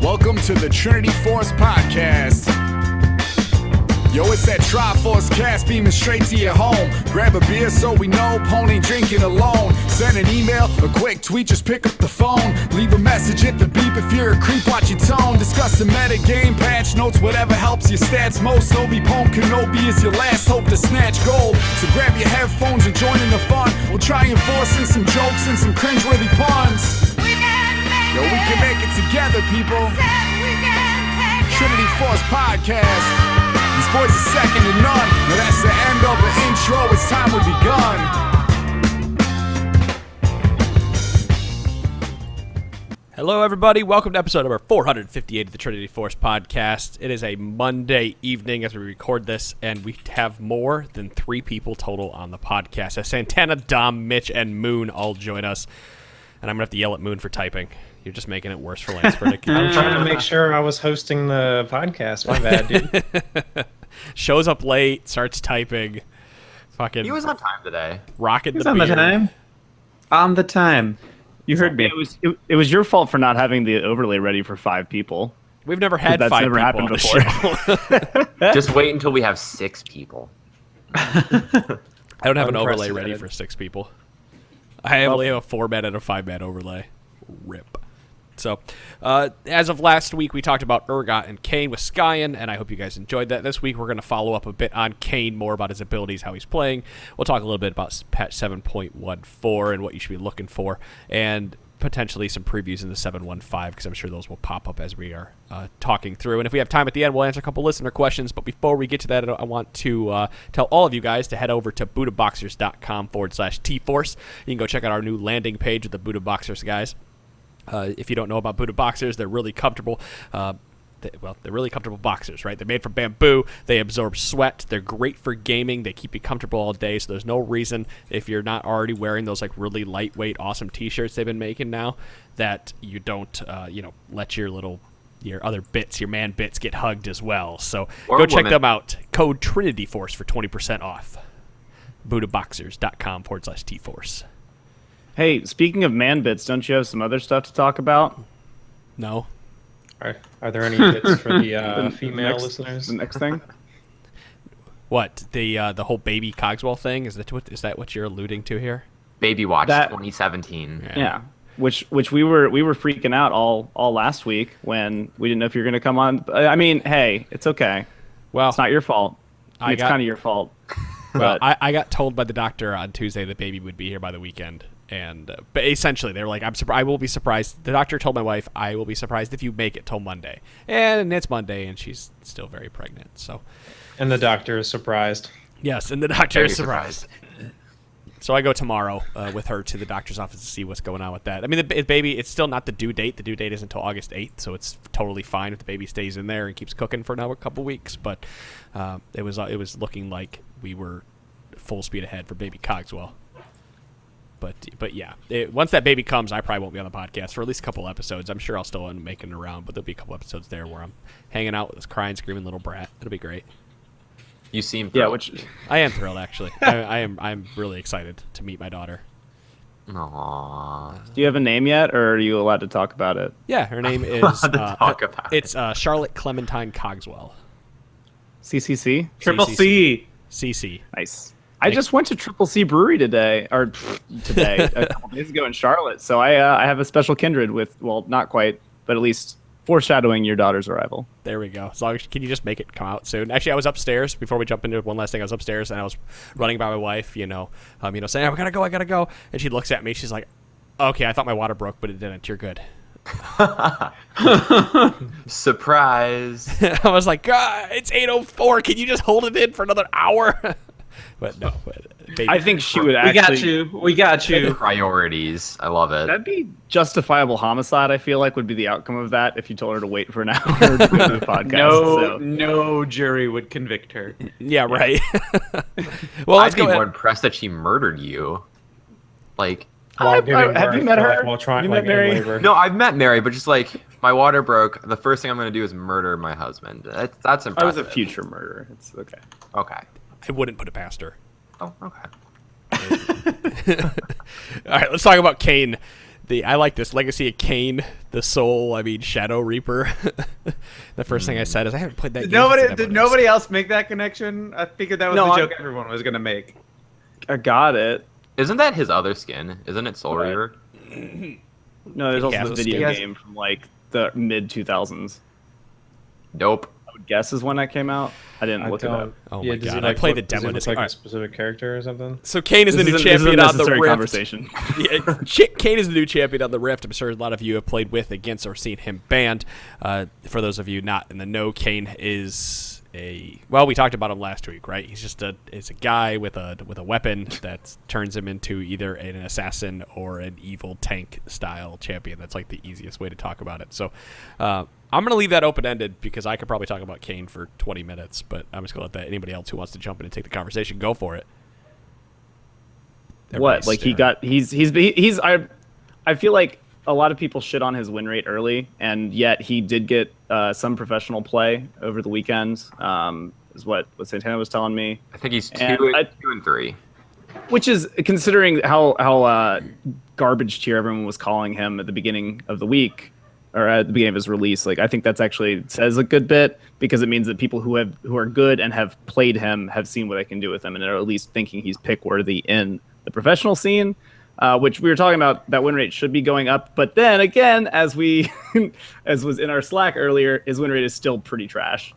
Welcome to the Trinity Force Podcast. Yo, it's that Triforce cast beaming straight to your home. Grab a beer so we know Pone ain't drinking alone. Send an email, a quick tweet, just pick up the phone. Leave a message at the beep if you're a creep, watch your tone. Discuss the meta game, patch notes, whatever helps your stats most. Obi-Pone Kenobi is your last hope to snatch gold. So grab your headphones and join in the fun. We'll try enforcing some jokes and some cringeworthy puns. Yo, we can make it together, people. Trinity Force Podcast. These boys are second to none. Now that's the end of the intro. It's time we begun. Hello, everybody. Welcome to episode number 458 of the Trinity Force Podcast. It is a Monday evening as we record this, and we have more than 3 people total on the podcast. As Santana, Dom, Mitch, and Moon all join us. And I'm going to have to yell at Moon for typing. You're just making it worse for Lance Furtick. I'm trying to make sure I was hosting the podcast. My bad, dude. Shows up late, starts typing. Fucking. He was on time today. Rocking the on beard. the time. On the time. You heard me. It was your fault for not having the overlay ready for 5 people. We've never had 5 never people happened on the before. Just wait until we have 6 people. I don't have an overlay Unprecedented. ready for 6 people. I only have a 4-man and a 5-man overlay. RIP. So, as of last week, we talked about Urgot and Kayn with Skyen, and I hope you guys enjoyed that. This week, we're going to follow up a bit on Kayn, more about his abilities, how he's playing. We'll talk a little bit about patch 7.14 and what you should be looking for, and potentially some previews in the 7.15, because I'm sure those will pop up as we are talking through. And if we have time at the end, we'll answer a couple listener questions. But before we get to that, I want to tell all of you guys to head over to BuddhaBoxers.com/TForce. You can go check out our new landing page with the Buddha Boxers guys. If you don't know about Buddha Boxers, they're really comfortable. They're really comfortable boxers, right? They're made from bamboo. They absorb sweat. They're great for gaming. They keep you comfortable all day, so there's no reason, if you're not already wearing those like really lightweight, awesome T-shirts they've been making now, that you don't, let your other bits, your man bits, get hugged as well. So go check them out. Code TrinityForce for 20% off. BuddhaBoxers.com/TForce. Hey, speaking of man bits, don't you have some other stuff to talk about? No. Are there any bits for the female listeners? The next thing? What, the whole baby Cogswell thing? Is that what you're alluding to here? Baby Watch That- 2017. Yeah. Which we were freaking out all last week when we didn't know if you were going to come on. I mean, hey, it's okay. Well, It's not your fault. It's kind of your fault. Well, But I got told by the doctor on Tuesday that baby would be here by the weekend, and but essentially they were like, I will be surprised. The doctor told my wife, I will be surprised if you make it till Monday, and it's Monday, and she's still very pregnant. So, And the doctor is surprised. yes, and the doctor Very is surprised. So I go tomorrow with her to the doctor's office to see what's going on with that. I mean, the baby, it's still not the due date. The due date isn't until August 8th, so it's totally fine if the baby stays in there and keeps cooking for another couple weeks. But it was looking like we were full speed ahead for baby Cogswell. But yeah, once that baby comes, I probably won't be on the podcast for at least a couple episodes. I'm sure I'll still end up making it around, but there'll be a couple episodes there where I'm hanging out with this crying, screaming little brat. It'll be great. You seem yeah, thrilled. which I am thrilled, actually. I'm really excited to meet my daughter. Aww. do you have a name yet, or are you allowed to talk about it? Yeah, her name is talk about it's Charlotte Clementine Cogswell. CCC? Triple C. CC. Nice. I just went to Triple C Brewery today, a couple days ago in Charlotte. So I have a special kindred with, well, not quite, but at least foreshadowing your daughter's arrival. There we go. As long as, can you just make it come out soon? Actually, I was upstairs before we jump into one last thing. I was upstairs and I was running by my wife, saying, I gotta go. And she looks at me. She's like, okay, I thought my water broke, but it didn't. You're good. Surprise. I was like, it's 8:04. Can you just hold it in for another hour? But no. Baby. I think she would actually... We got you. Priorities. I love it. That'd be justifiable homicide, I feel like, would be the outcome of that if you told her to wait for an hour to go to the podcast. No jury would convict her. Yeah, right. Well, let's I'd be go more ahead. impressed that she murdered you. Like, Have you met her? While trying, You met Mary? in labor. no, I've met Mary, but just like, my water broke. The first thing I'm going to do is murder my husband. That's impressive. I was a future murderer. It's okay. Okay. I wouldn't put it past her. Oh, okay. All right, let's talk about Kayn. I like this Legacy of Kayn, the soul. Shadow Reaper. The first thing I said is I haven't played that. Did nobody else make that connection? I figured that was the joke everyone was gonna make. I got it. Isn't that his other skin? Isn't it Soul Right. Reaver? No, there's He has also a the video skin. game from like the mid 2000s. Dope. I would guess is when that came out. I didn't look it up. Oh yeah, my does God, he, I played the does he demo. look like Alright. a specific character or something? So Kayn is the new This is champion a on the necessary Rift. conversation. Yeah, Kayn is the new champion on the Rift. I'm sure a lot of you have played with, against, or seen him banned. For those of you not in the know, Kayn is we talked about him last week, right? He's just a guy with a weapon that turns him into either an assassin or an evil tank style champion. That's like the easiest way to talk about it. So I'm gonna leave that open ended because I could probably talk about Kayn for 20 minutes, but I'm just gonna let anybody else who wants to jump in and take the conversation go for it. What? Like I feel like a lot of people shit on his win rate early, and yet he did get some professional play over the weekend. Is what Santana was telling me. I think he's 2 And and 3. Which is, considering how garbage tier everyone was calling him at the beginning of the week, or at the beginning of his release. Like, I think that's actually says a good bit, because it means that people who are good and have played him have seen what they can do with him, and are at least thinking he's pick worthy in the professional scene. Which we were talking about, that win rate should be going up. But then again, as was in our Slack earlier, his win rate is still pretty trash.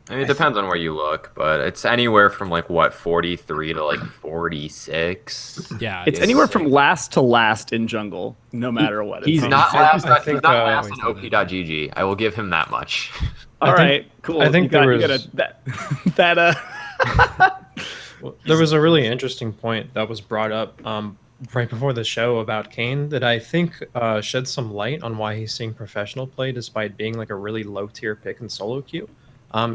I mean, it depends on where you look, but it's anywhere from 43 to 46. Yeah, It's anywhere from last to last in jungle, no matter what. He's It's- not last. I He's think, not last in OP.gg. I will give him that much. All I think- right, cool. I think you got, there you got was- that. Well, there was a really interesting point that was brought up right before the show about Kayn that I think shed some light on why he's seeing professional play despite being like a really low tier pick in solo queue.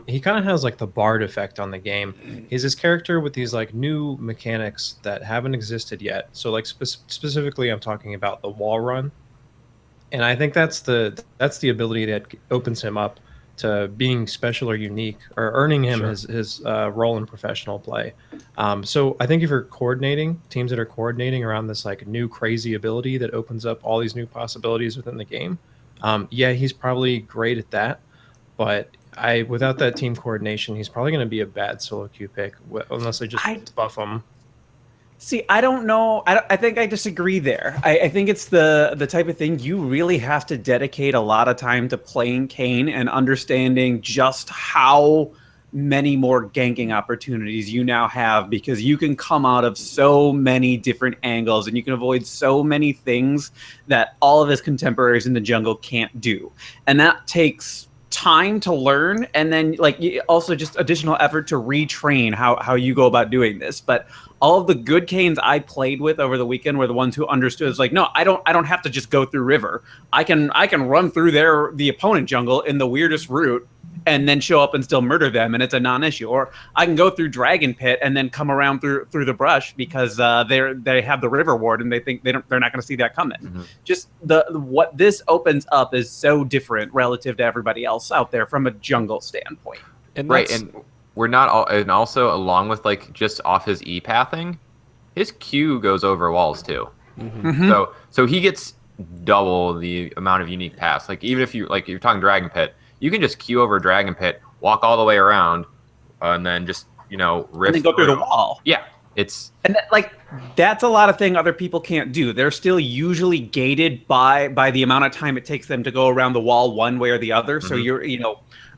He kind of has like the Bard effect on the game. He's this character with these like new mechanics that haven't existed yet. So like specifically, I'm talking about the wall run, and I think that's the ability that opens him up to being special or unique, or earning him his role in professional play. So I think if you're coordinating teams that are coordinating around this like new crazy ability that opens up all these new possibilities within the game, he's probably great at that. But without that team coordination, he's probably going to be a bad solo queue pick unless they just buff him. See, I don't know. I think I disagree there. I think it's the type of thing you really have to dedicate a lot of time to playing Kayn and understanding just how many more ganking opportunities you now have, because you can come out of so many different angles and you can avoid so many things that all of his contemporaries in the jungle can't do. And that takes time to learn, and then also just additional effort to retrain how you go about doing this. But all of the good Kayns I played with over the weekend were the ones who understood. It's like, no, I don't have to just go through River. I can run through the opponent jungle in the weirdest route and then show up and still murder them, and it's a non-issue. Or I can go through Dragon Pit and then come around through the brush because they have the River Ward and they think they're not going to see that coming. Mm-hmm. Just what this opens up is so different relative to everybody else out there from a jungle standpoint. And right, and we're not all, and also along with just off his e-pathing, his Q goes over walls too. Mm-hmm. Mm-hmm. So he gets double the amount of unique paths. Like even if you're talking Dragon Pit, you can just queue over Dragon Pit, walk all the way around, and then just rift and then go through the wall. Yeah, that's a lot of thing other people can't do. They're still usually gated by the amount of time it takes them to go around the wall one way or the other. Mm-hmm. So you're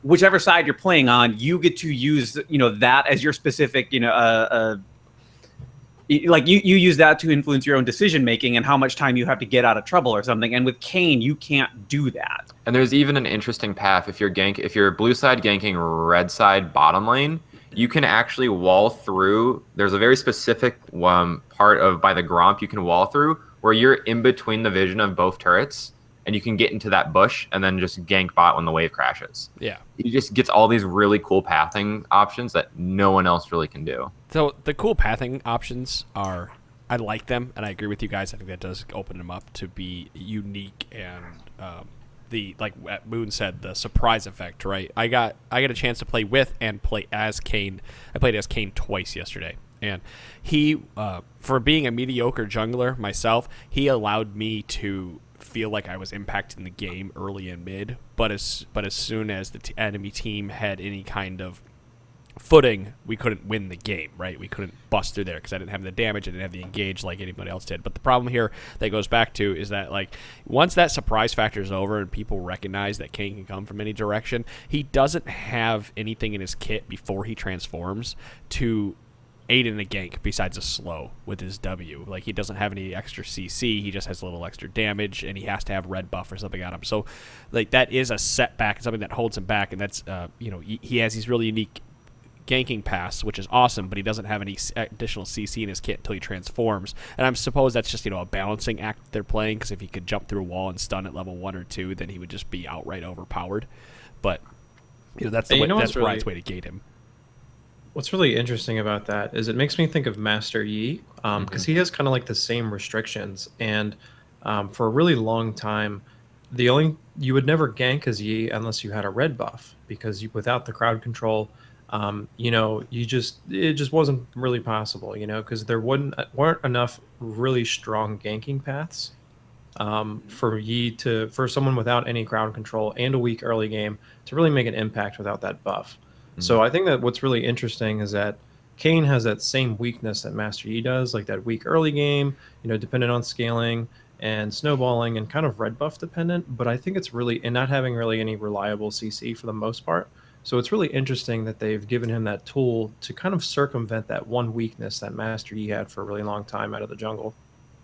whichever side you're playing on, you get to use that as your specific you use that to influence your own decision making and how much time you have to get out of trouble or something. And with Kayn, you can't do that. And there's even an interesting path if you're blue side ganking red side bottom lane, you can actually wall through. There's a very specific part by the Gromp you can wall through where you're in between the vision of both turrets, and you can get into that bush and then just gank bot when the wave crashes. Yeah. He just gets all these really cool pathing options that no one else really can do. So the cool pathing options I like them, and I agree with you guys. I think that does open them up to be unique and like Moon said, the surprise effect, right? I got a chance to play with and play as Kayn. I played as Kayn twice yesterday, And he, for being a mediocre jungler myself, he allowed me to feel like I was impacting the game early and mid. But as soon as the enemy team had any kind of footing, we couldn't win the game, right? We couldn't bust through there because I didn't have the damage, I didn't have the engage like anybody else did. But the problem here that goes back to is that, like, once that surprise factor is over and people recognize that Kayn can come from any direction, he doesn't have anything in his kit before he transforms to aid in a gank besides a slow with his W. Like, he doesn't have any extra CC, he just has a little extra damage, and he has to have red buff or something on him. So, like, that is a setback, something that holds him back, and that's, he has these really unique ganking pass, which is awesome, but he doesn't have any additional CC in his kit until he transforms. And I suppose that's just, a balancing act they're playing, because if he could jump through a wall and stun at level 1 or 2, then he would just be outright overpowered. But that's the way, that's Riot's way to gate him. What's really interesting about that is it makes me think of Master Yi, because he has kind of like the same restrictions. And for a really long time, you would never gank as Yi unless you had a red buff, because without the crowd control, it just wasn't really possible, because there weren't enough really strong ganking paths for someone without any crowd control and a weak early game to really make an impact without that buff. So I think that what's really interesting is that Kayn has that same weakness that Master Yi does, like that weak early game, dependent on scaling and snowballing and kind of red buff dependent. But I think it's really, and not having really any reliable CC for the most part. So it's really interesting that they've given him that tool to kind of circumvent that one weakness that Master Yi had for a really long time out of the jungle.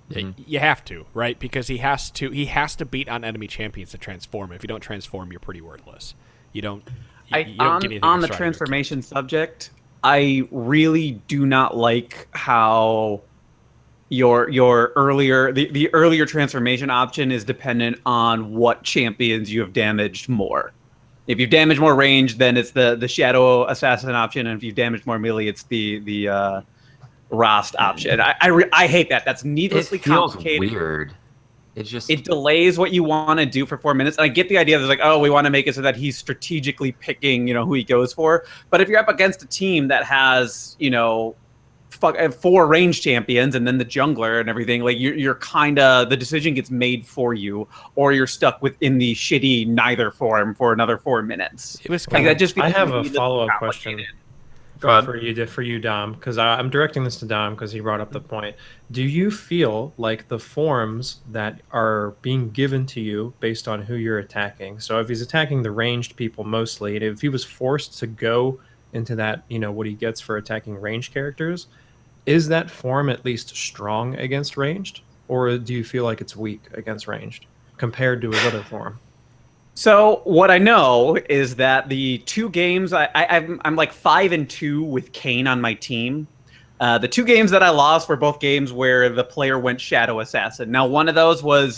You have to, right? Because he has to beat on enemy champions to transform. If you don't transform, you're pretty worthless. You don't get anything on the transformation subject. I really do not like how your earlier the earlier transformation option is dependent on what champions you have damaged more. If you've damaged more range, then it's the Shadow Assassin option, and if you've damaged more melee, it's the Rost option. I hate that. That's needlessly complicated. It feels weird. It delays what you want to do for 4 minutes. And I get the idea that, like, oh, we want to make it so that he's strategically picking, who he goes for. But if you're up against a team that has, 4 range champions and then the jungler and everything, like, you're kind of, the decision gets made for you, or you're stuck within the shitty neither form for another 4 minutes. It was like that just. I have a follow-up question for you, Dom, because I'm directing this to Dom because he brought up the point. Do you feel like the forms that are being given to you based on who you're attacking? So if he's attacking the ranged people mostly, and if he was forced to go into that, what he gets for attacking ranged characters, is that form at least strong against ranged, or do you feel like it's weak against ranged compared to his other form? So what I know is that the 2 games I'm like 5-2 with Kayn on my team. The 2 games that I lost were both games where the player went Shadow Assassin. Now, one of those was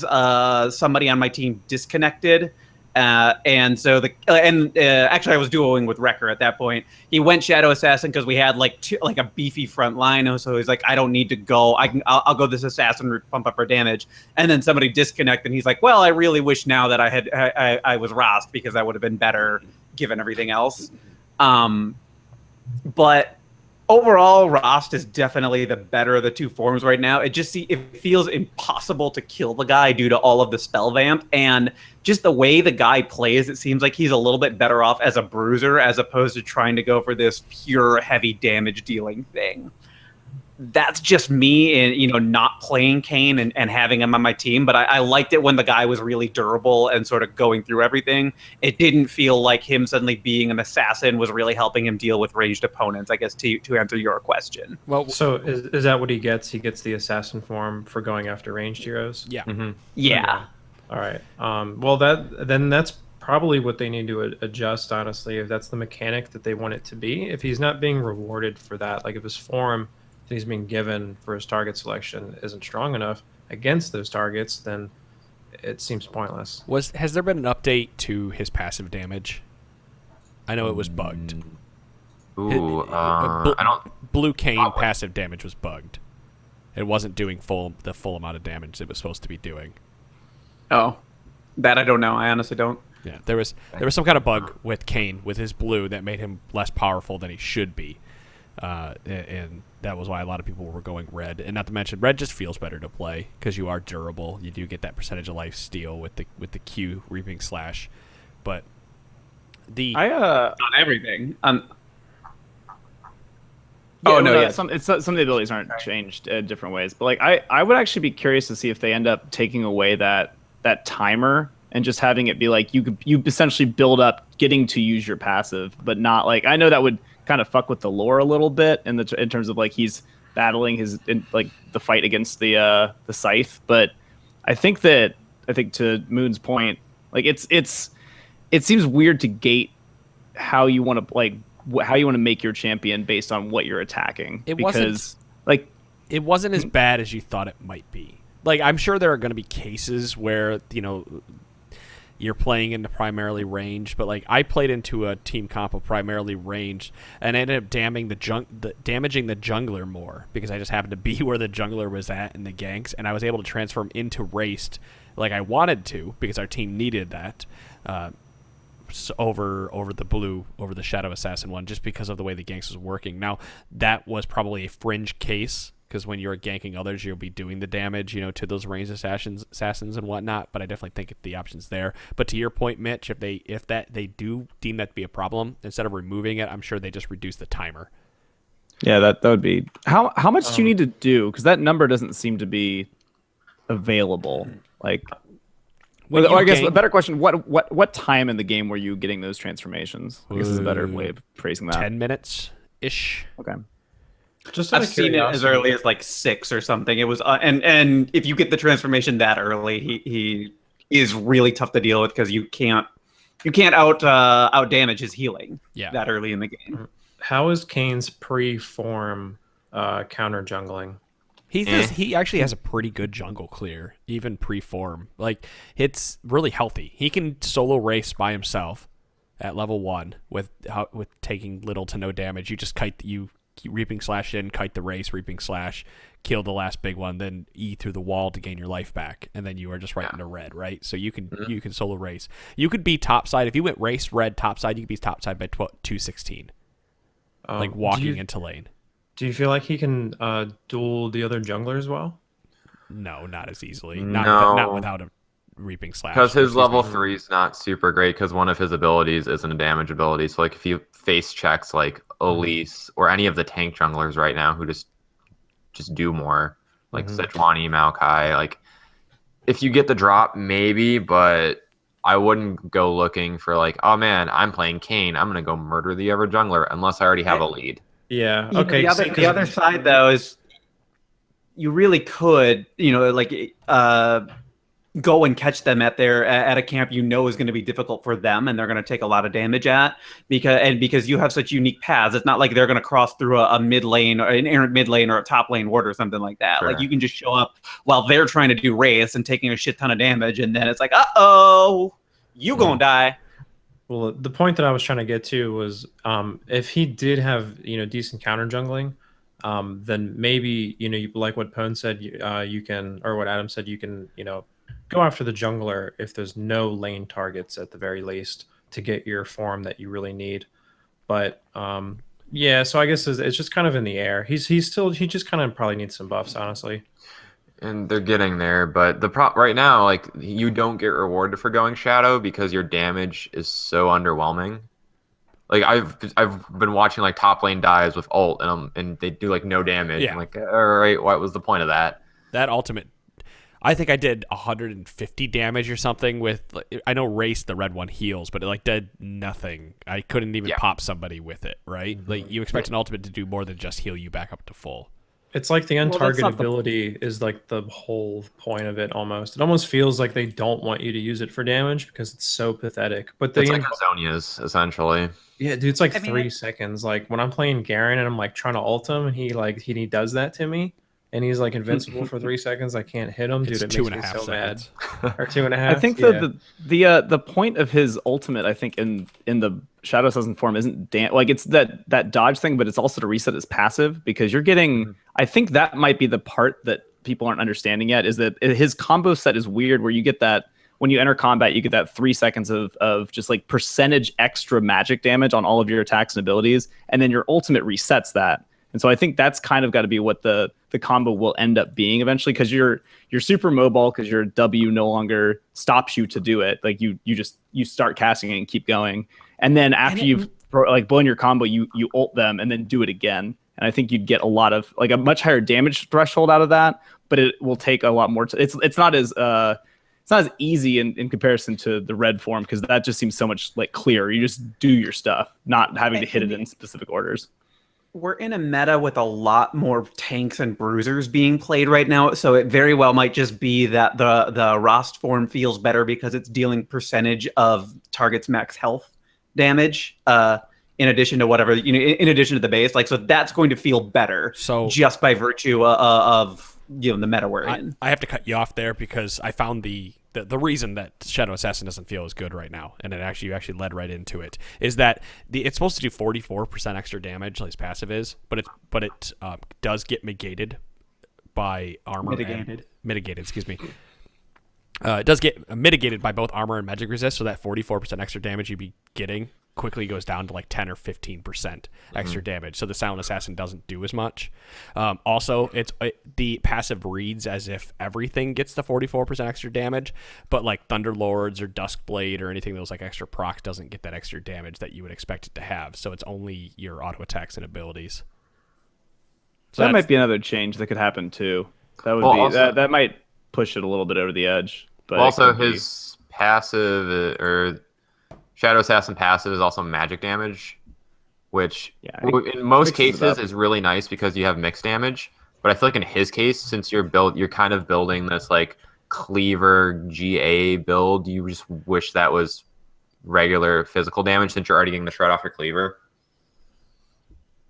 somebody on my team disconnected. And so actually I was duoing with Wrecker at that point. He went Shadow Assassin because we had like a beefy front line. So he's like, I don't need to go. I'll go this assassin route, pump up our damage. And then somebody disconnected, and he's like, well, I really wish now that I was Rost, because that would have been better given everything else. But overall, Rost is definitely the better of the 2 forms right now. It feels impossible to kill the guy due to all of the spell vamp, and just the way the guy plays, it seems like he's a little bit better off as a bruiser as opposed to trying to go for this pure heavy damage dealing thing. That's just me, and not playing Kayn and having him on my team. But I liked it when the guy was really durable and sort of going through everything. It didn't feel like him suddenly being an assassin was really helping him deal with ranged opponents, I guess, to answer your question. Well, so is that what he gets? He gets the assassin form for going after ranged heroes? Yeah. Mm-hmm. Yeah. Okay. All right. Well, that's probably what they need to adjust, honestly, if that's the mechanic that they want it to be. If he's not being rewarded for that, like if his form that he's being given for his target selection isn't strong enough against those targets, then it seems pointless. Has there been an update to his passive damage? I know it was bugged. I don't. Blue Kayn passive damage was bugged. It wasn't doing the full amount of damage it was supposed to be doing. Oh, that I don't know. I honestly don't. Yeah, there was some kind of bug with Kayn with his blue that made him less powerful than he should be. and that was why a lot of people were going red. And not to mention, red just feels better to play because you are durable. You do get that percentage of life steal with the Q Reaping Slash, but not everything. Some of the abilities aren't changed different ways, but like I would actually be curious to see if they end up taking away that timer and just having it be like you essentially build up getting to use your passive, but not like, I know that would kind of fuck with the lore a little bit in terms of like he's battling the fight against the scythe, but I think to Moon's point, like it seems weird to gate how you want to make your champion based on what you're attacking. It wasn't as bad as you thought it might be. Like, I'm sure there are going to be cases where, you're playing into primarily ranged, but like I played into a team comp of primarily ranged and ended up damaging the jungler more because I just happened to be where the jungler was at in the ganks, and I was able to transform into raced like I wanted to because our team needed that over the Shadow Assassin one, just because of the way the ganks was working. Now that was probably a fringe case, because when you're ganking others, you'll be doing the damage, to those ranged assassins and whatnot. But I definitely think the option's there. But to your point, Mitch, if they do deem that to be a problem, instead of removing it, I'm sure they just reduce the timer. Yeah, that would be how much do you need to do? Because that number doesn't seem to be available. Like, I guess a better question: what time in the game were you getting those transformations? I guess is a better way of phrasing that. 10 minutes ish. Okay. I've seen it as early as like 6 or something. It was, and if you get the transformation that early, he is really tough to deal with because you can't out damage his healing that early in the game. How is Kayn's pre-form counter jungling? He actually has a pretty good jungle clear, even pre-form. Like, it's really healthy. He can solo race by himself at level 1 with taking little to no damage. You just Reaping Slash in, kite the race, Reaping Slash, kill the last big one, then E through the wall to gain your life back, and then you are just right into red, right? So you can solo race. You could be topside. If you went race red topside, you could be topside by 216. Like walking into lane. Do you feel like he can duel the other jungler as well? No, not as easily. Not without a Reaping Slash. Because his level 3 is not super great, because one of his abilities isn't a damage ability. So like if you face checks like Elise or any of the tank junglers right now who just do more, like Sejuani, Maokai, like if you get the drop, maybe, but I wouldn't go looking for like, oh man, I'm playing Kayn, I'm gonna go murder the other jungler unless I already have a lead. Yeah. Okay. The other side though is you really could, go and catch them at a camp is going to be difficult for them, and they're going to take a lot of damage at because you have such unique paths. It's not like they're going to cross through a mid lane or an errant mid lane or a top lane ward or something like that. Sure. Like, you can just show up while they're trying to do wraiths and taking a shit ton of damage, and then it's like, you gonna die. Well, the point that I was trying to get to was if he did have decent counter jungling, then maybe like what Pone said, you can, or what Adam said, you can go after the jungler if there's no lane targets at the very least to get your form that you really need. But so I guess it's just kind of in the air. He just kind of probably needs some buffs, honestly. And they're getting there, but right now, like, you don't get rewarded for going shadow because your damage is so underwhelming. Like, I've been watching like top lane dives with ult and they do like no damage. Yeah. I'm like, all right, what was the point of that? That ultimate, I think I did 150 damage or something with. I know Race, the red one, heals, but it did nothing. I couldn't even pop somebody with it, right? Like, you expect an ultimate to do more than just heal you back up to full. It's like the untargeted ability is like the whole point of it almost. It almost feels like they don't want you to use it for damage because it's so pathetic. But it's like Azonia's, essentially. Yeah, dude, it's like 3 seconds. Like, when I'm playing Garen and I'm like trying to ult him and he does that to me, and he's like invincible for 3 seconds, I can't hit him, dude. It makes me so mad. Or 2.5. I think the point of his ultimate, I think in the Shadow Assassin form, isn't it's that dodge thing, but it's also to reset his passive, because you're getting. I think that might be the part that people aren't understanding yet, is that his combo set is weird, where you get that when you enter combat, you get that 3 seconds of just like percentage extra magic damage on all of your attacks and abilities, and then your ultimate resets that. And so I think that's kind of got to be what the combo will end up being eventually, because you're super mobile, because your W no longer stops you to do it. Like you start casting it and keep going, and then after you've like blown your combo, you ult them and then do it again. And I think you'd get a lot of like a much higher damage threshold out of that, but it will take a lot more. It's not as easy in comparison to the red form, because that just seems so much like clearer. You just do your stuff, not having to hit it in specific orders. We're in a meta with a lot more tanks and bruisers being played right now, so it very well might just be that the Rost form feels better because it's dealing percentage of target's max health damage, in addition to whatever, in addition to the base. Like, so that's going to feel better. So just by virtue of the meta we're in. I have to cut you off there because I found the reason that Shadow Assassin doesn't feel as good right now, and you actually led right into it, is that it's supposed to do 44% extra damage, like his passive is, but it does get negated by armor. Mitigated, excuse me. It does get mitigated by both armor and magic resist, so that 44% extra damage you'd be getting quickly goes down to like 10 or 15% extra damage. So the Silent Assassin doesn't do as much. Also, the passive reads as if everything gets the 44% extra damage, but like Thunderlords or Duskblade or anything that was like extra proc doesn't get that extra damage that you would expect it to have. So it's only your auto attacks and abilities. So that might be another change that could happen too. That would be also, that might push it a little bit over the edge. But also his passive or Shadow Assassin passive is also magic damage, which in most cases is really nice because you have mixed damage. But I feel like in his case, since you're kind of building this like cleaver GA build, you just wish that was regular physical damage since you're already getting the shred off your cleaver.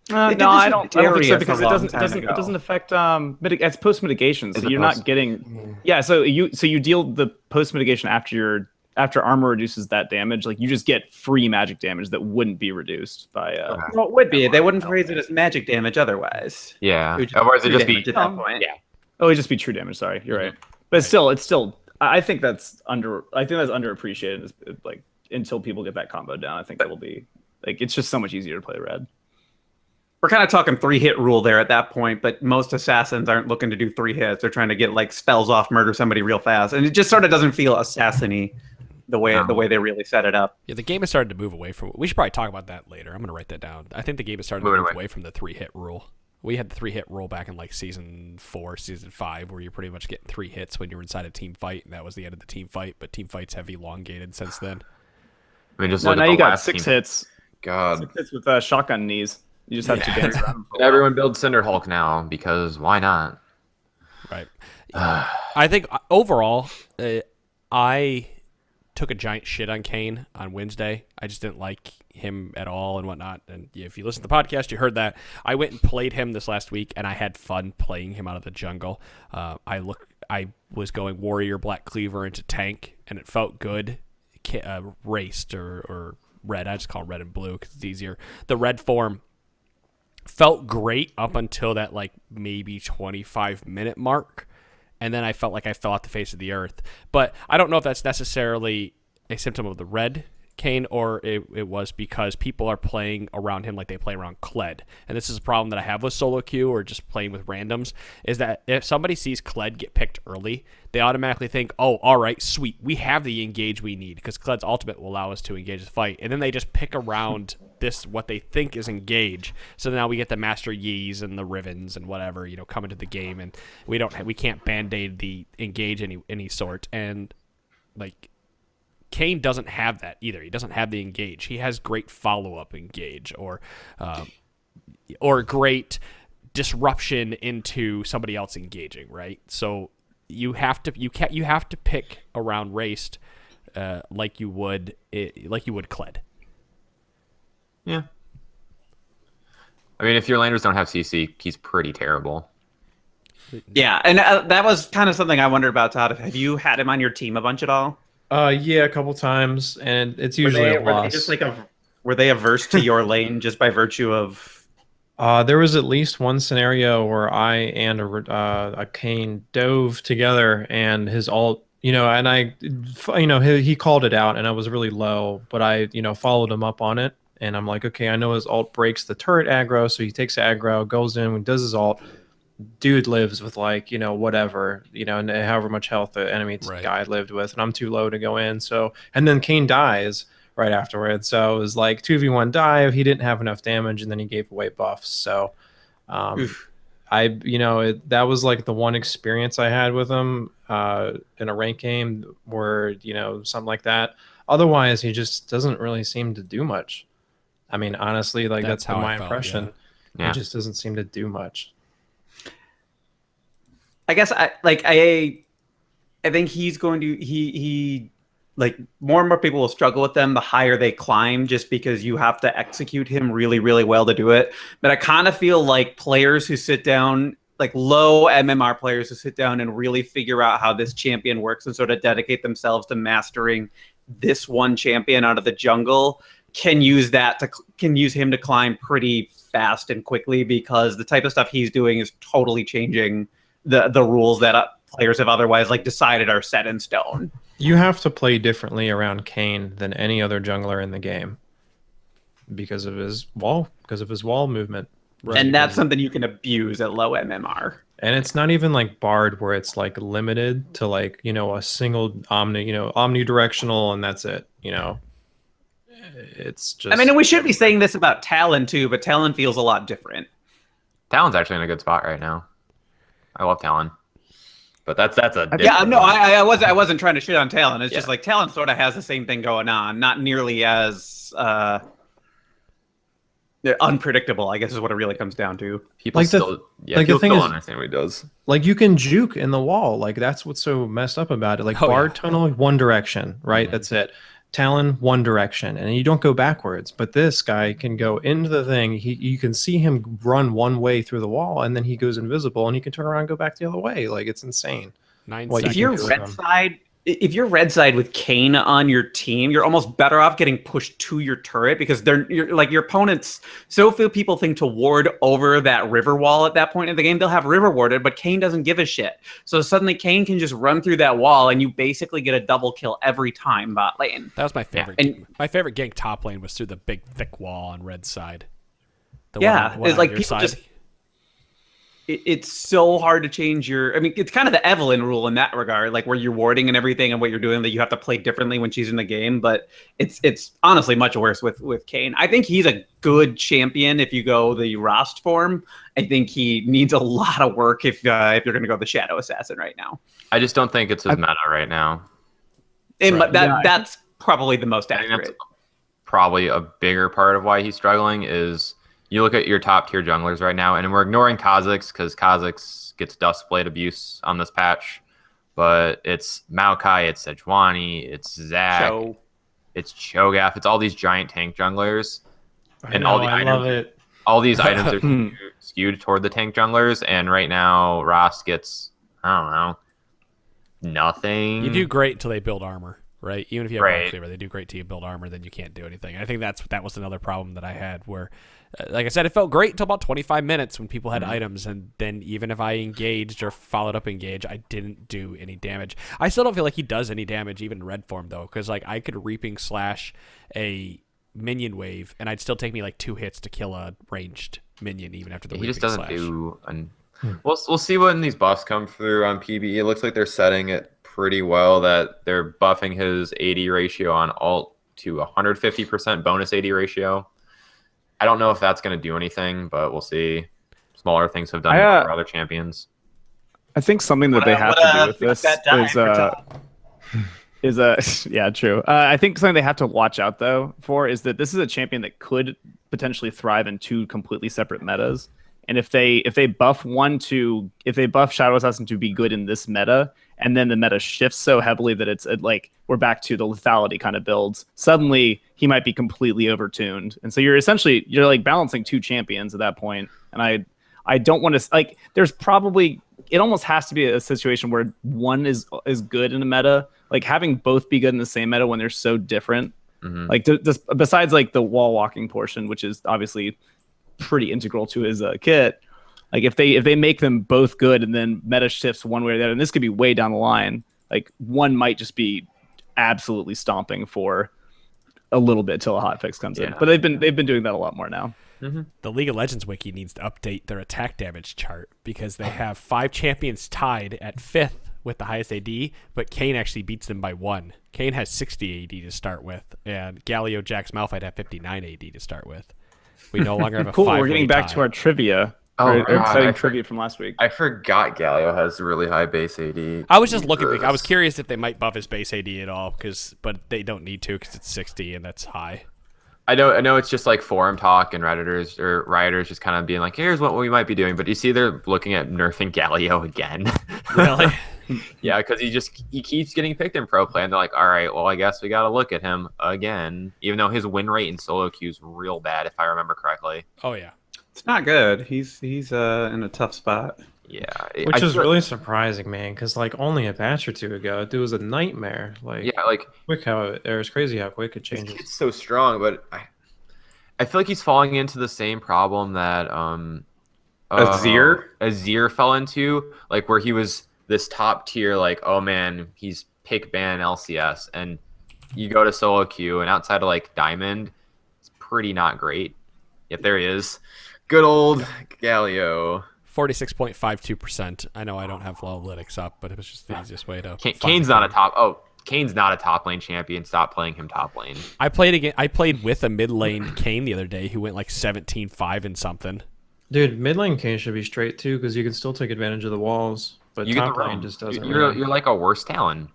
No, I don't think so, because it doesn't affect it's post mitigation, so you're not getting so you deal the post mitigation after armor reduces that damage. Like, you just get free magic damage that wouldn't be reduced by well, it would be. They wouldn't phrase it as magic damage otherwise. Yeah, otherwise it'd just be at that point. Yeah. Oh, it'd just be true damage. Sorry, you're right. But it's still I think that's underappreciated. Like, until people get that combo down, I think that will be like, it's just so much easier to play red. We're kind of talking 3-hit rule there at that point, but most assassins aren't looking to do 3 hits. They're trying to get like spells off, murder somebody real fast, and it just sort of doesn't feel assassin-y the way they really set it up. Yeah, the game has started to move away from. We should probably talk about that later. I'm going to write that down. I think the game has started to move away from the 3-hit rule. We had the 3-hit rule back in like season 4, season 5, where you're pretty much getting 3 hits when you're inside a team fight, and that was the end of the team fight. But team fights have elongated since then. I mean, just now you got 6 hits. God, 6 hits with shotgun knees. You just have to dance around. Everyone builds Cinder Hulk now because why not? Right. I think overall, I took a giant shit on Kayn on Wednesday. I just didn't like him at all and whatnot. And if you listen to the podcast, you heard that. I went and played him this last week, and I had fun playing him out of the jungle. I was going warrior, black cleaver into tank, and it felt good. Raced or red. I just call it red and blue because it's easier. The red form felt great up until that like maybe 25-minute mark, and then I felt like I fell off the face of the earth. But I don't know if that's necessarily a symptom of the red Kayn, or it was because people are playing around him like they play around Kled. And this is a problem that I have with solo queue or just playing with randoms, is that if somebody sees Kled get picked early, they automatically think, oh, all right, sweet, we have the engage we need, because Kled's ultimate will allow us to engage the fight. And then they just pick around this, what they think is engage. So now we get the Master Yis and the Rivens and whatever, come into the game, and we can't band-aid the engage any sort. And like, Kayn doesn't have that either. He doesn't have the engage. He has great follow-up engage or great disruption into somebody else engaging, right? So you have to pick around raced like you would Kled. Yeah. I mean, if your laners don't have CC, he's pretty terrible. Yeah, and that was kind of something I wondered about, Todd. Have you had him on your team a bunch at all? Yeah, a couple times, and it's usually a loss. Were they averse to your lane just by virtue of? There was at least one scenario where I and a Kayn dove together, and his ult And he called it out, and I was really low, but I, followed him up on it, and I'm like, okay, I know his ult breaks the turret aggro, so he takes aggro, goes in, and does his ult. Dude lives with whatever, and however much health the enemy guy lived with, and I'm too low to go in. So, and then Kayn dies right afterwards. So it was like 2v1 dive. He didn't have enough damage, and then he gave away buffs. So, that was like the one experience I had with him in a rank game where, something like that. Otherwise, he just doesn't really seem to do much. I mean, honestly, like that's been my impression. Yeah. He just doesn't seem to do much. I guess I think he's going to he like more and more people will struggle with them the higher they climb, just because you have to execute him really, really well to do it. But I kind of feel like players who sit down, like low MMR players who sit down and really figure out how this champion works and sort of dedicate themselves to mastering this one champion out of the jungle, can use him to climb pretty fast and quickly, because the type of stuff he's doing is totally changing the rules that players have otherwise decided are set in stone. You have to play differently around Kayn than any other jungler in the game because of his wall movement. Right. And that's something you can abuse at low MMR. And it's not even like Bard where it's limited to a single omnidirectional and that's it. It's just. I mean, and we should be saying this about Talon too, but Talon feels a lot different. Talon's actually in a good spot right now. I love Talon, but that's a I wasn't trying to shit on Talon. It's just Talon sort of has the same thing going on, not nearly as unpredictable, I guess is what it really comes down to. People still understand what he does. You can juke in the wall. That's what's so messed up about it. Bard tunnel one direction, right? Mm-hmm. That's it. Talon one direction, and you don't go backwards. But this guy can go into the thing. You can see him run one way through the wall, and then he goes invisible, and he can turn around and go back the other way. It's insane. If you're red side with Kayn on your team, you're almost better off getting pushed to your turret, because your opponents. So few people think to ward over that river wall at that point in the game. They'll have river warded, but Kayn doesn't give a shit. So suddenly Kayn can just run through that wall, and you basically get a double kill every time bot lane. That was my favorite. Yeah. And my favorite gank top lane was through the big thick wall on red side. It's like people just. It's so hard to change it's kind of the Evelyn rule in that regard, where you're warding and everything and what you're doing, that you have to play differently when she's in the game. But it's honestly much worse with Kayn. I think he's a good champion if you go the Rost form. I think he needs a lot of work if you're going to go the Shadow Assassin right now. I just don't think it's his meta right now. That's probably the most accurate. Probably a bigger part of why he's struggling is you look at your top tier junglers right now, and we're ignoring Kha'Zix because Kha'Zix gets Dustblade abuse on this patch. But it's Maokai, it's Sejuani, it's Zac, it's Cho'Gath, it's all these giant tank junglers. All these items are skewed toward the tank junglers, and right now Ross gets, I don't know, nothing. You do great until they build armor, right? Even if you have Cleaver, they do great till you build armor, then you can't do anything. I think that was another problem that I had where, like I said, it felt great until about 25 minutes when people had items, and then even if I engaged or followed up engage, I didn't do any damage. I still don't feel like he does any damage even in red form, though, because I could Reaping Slash a minion wave, and I'd still take me 2 hits to kill a ranged minion even after the Reaping Slash. He just doesn't do... We'll see when these buffs come through on PBE. It looks like they're setting it pretty well, that they're buffing his AD ratio on ult to 150% bonus AD ratio. I don't know if that's going to do anything, but we'll see. Smaller things have done it for other champions. I think something that they have to do with this yeah, true. I think something they have to watch out though for is that this is a champion that could potentially thrive in 2 completely separate metas. And if they buff Shadow Assassin to be good in this meta, and then the meta shifts so heavily that it's we're back to the lethality kind of builds, suddenly he might be completely overtuned. And so you're balancing 2 champions at that point. And I don't want to there's probably, it almost has to be a situation where one is good in a meta, having both be good in the same meta when they're so different. Mm-hmm. Besides the wall walking portion, which is obviously pretty integral to his kit. If they make them both good and then meta shifts one way or the other, and this could be way down the line, like one might just be absolutely stomping for a little bit till a hotfix comes in. But they've been doing that a lot more now. The League of Legends wiki needs to update their attack damage chart because they have 5 champions tied at 5th with the highest AD, but Kayn actually beats them by 1. Kayn has 60 AD to start with, and Galio, Jax, Malphite have 59 AD to start with. We no longer have a Cool. 5-way We're getting back tie. to our trivia. Oh, Our God, exciting trivia from last week. I forgot Galio has really high base AD. I was just looking. I was curious if they might buff his base AD at all, but they don't need to because it's 60 and that's high. I know it's just like forum talk and Redditors or rioters just kind of being like, here's what we might be doing. But you see they're looking at nerfing Galio again. Really? Yeah, because he keeps getting picked in pro play, and they're like, all right, well, I guess we got to look at him again, even though his win rate in solo queue is real bad, if I remember correctly. Oh, yeah. It's not good. He's in a tough spot. Yeah. Which is really surprising, man, because like only a patch or two ago, it was a nightmare. Like, yeah, like quick it was crazy how quick it changes. It's so strong, but I feel like he's falling into the same problem that Azir fell into, like where he was this top tier, like, oh man, he's pick ban LCS, and you go to solo queue, and outside of like Diamond, it's pretty not great. Yet there he is, good old Galio. 46.52%. I know I don't have analytics up, but it was just the easiest way to. Kane's not a top. Oh, Kane's not a top lane champion. Stop playing him top lane. I played with a mid lane Kayn the other day who went like 17-5 and something. Dude, mid lane Kayn should be straight too, because you can still take advantage of the walls. But You get top the lane roam. just doesn't. You're like a worse Talon.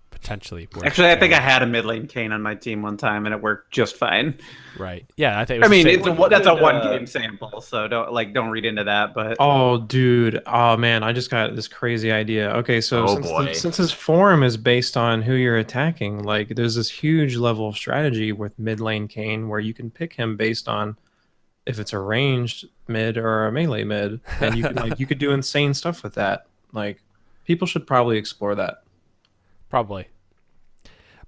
Potentially. Actually, I think I had a mid lane Kayn on my team one time, and it worked just fine. Right. Yeah, I think. I mean, it's that's a one game sample, so don't read into that. But Oh, dude. Oh, man. I just got this crazy idea. Okay, so Oh, boy. since his form is based on who you're attacking, like there's this huge level of strategy with mid lane Kayn where you can pick him based on if it's a ranged mid or a melee mid, and you can you could do insane stuff with that. Like, people should probably explore that. Probably.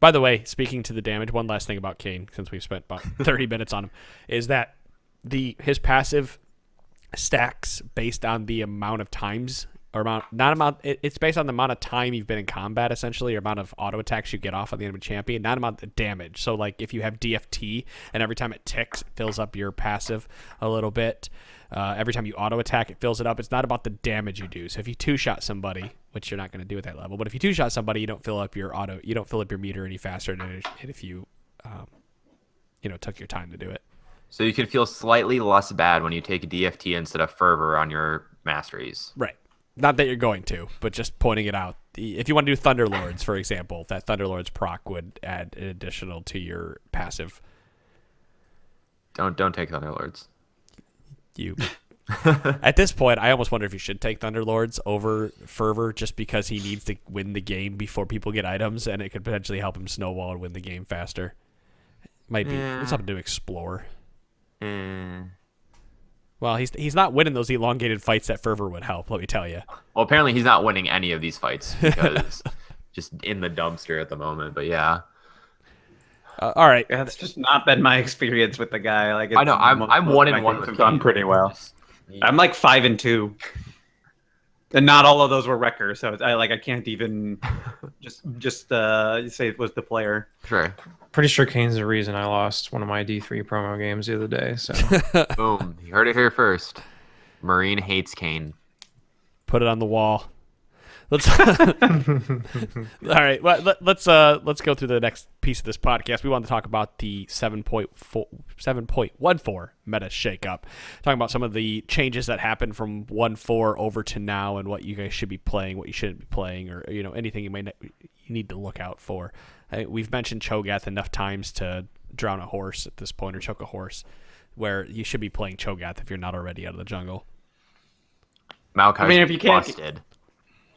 By the way, speaking to the damage, one last thing about Kayn, since we've spent about 30 minutes on him, is that his passive stacks based on the amount of times, or it's based on the amount of time you've been in combat, essentially, or amount of auto attacks you get off on the enemy champion, not amount of damage. So, like, if you have DFT, and every time it ticks, it fills up your passive a little bit. Every time you auto attack, it fills it up. It's not about the damage you do. So if you 2-shot somebody, which you're not going to do at that level, but if you 2-shot somebody, you don't fill up your meter any faster than if you, took your time to do it. So you can feel slightly less bad when you take a DFT instead of Fervor on your masteries. Right. Not that you're going to, but just pointing it out. If you want to do Thunderlords, for example, that Thunderlords proc would add an additional to your passive. Don't take Thunderlords. At this point, I almost wonder if you should take Thunderlords over Fervor just because he needs to win the game before people get items, and it could potentially help him snowball and win the game faster. Might be. It's something to explore. Well, he's not winning those elongated fights that Fervor would help, let me tell you. Well, apparently he's not winning any of these fights because just in the dumpster at the moment, but yeah. All right. that's just not been my experience with the guy. Like, I know, I'm 1-1 with have gone Kayn. pretty well. I'm like 5-2, and not all of those were wreckers. So I can't even just say it was the player. Sure. Pretty sure Kane's the reason I lost one of my D3 promo games the other day. So Boom. You heard it here first. Marine hates Kayn. Put it on the wall. Let's all right. Well, let's go through the next piece of this podcast. We want to talk about the 7.14 meta shakeup. Talking about some of the changes that happened from 1.4 over to now, and what you guys should be playing, what you shouldn't be playing, or anything you need to look out for. We've mentioned Cho'Gath enough times to drown a horse at this point, or choke a horse, where you should be playing Cho'Gath if you're not already out of the jungle. Maokai's if you can't- busted.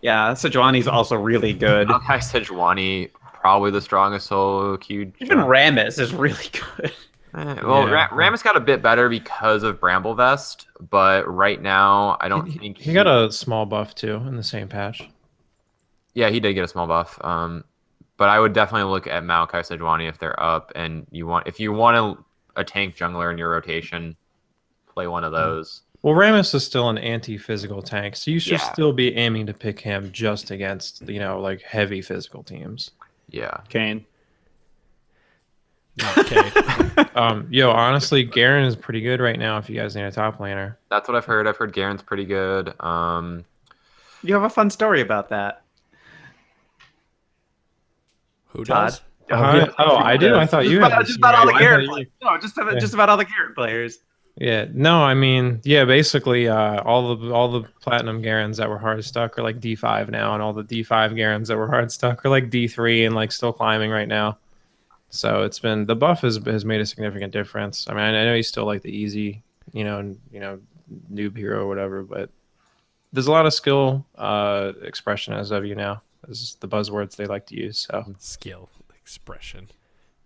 Yeah, Sejuani's also really good. Maokai Sejuani, probably the strongest solo queue. Even Rammus is really good. Rammus got a bit better because of Bramble Vest, but right now I don't think he got a small buff too in the same patch. Yeah, he did get a small buff. But I would definitely look at Maokai Sejuani if they're up, and if you want a tank jungler in your rotation, play one of those. Well, Rammus is still an anti-physical tank, so you should Yeah. still be aiming to pick him just against, like heavy physical teams. Yeah. Kayn. Not Kayn. Honestly, Garen is pretty good right now if you guys need a top laner. That's what I've heard. I've heard Garen's pretty good. You have a fun story about that. Who Todd? does? I do? I thought you had Just about all the I Garen thought players. No, just about all the Garen players. Yeah, no, I mean, basically, all the platinum Garens that were hard stuck are like D5 now, and all the D5 Garens that were hard stuck are like D3 and like still climbing right now. So it's been the buff has made a significant difference. I mean, I know he's still like the easy, noob hero or whatever, but there's a lot of skill expression as of now. This is the buzzwords they like to use. So Skill expression.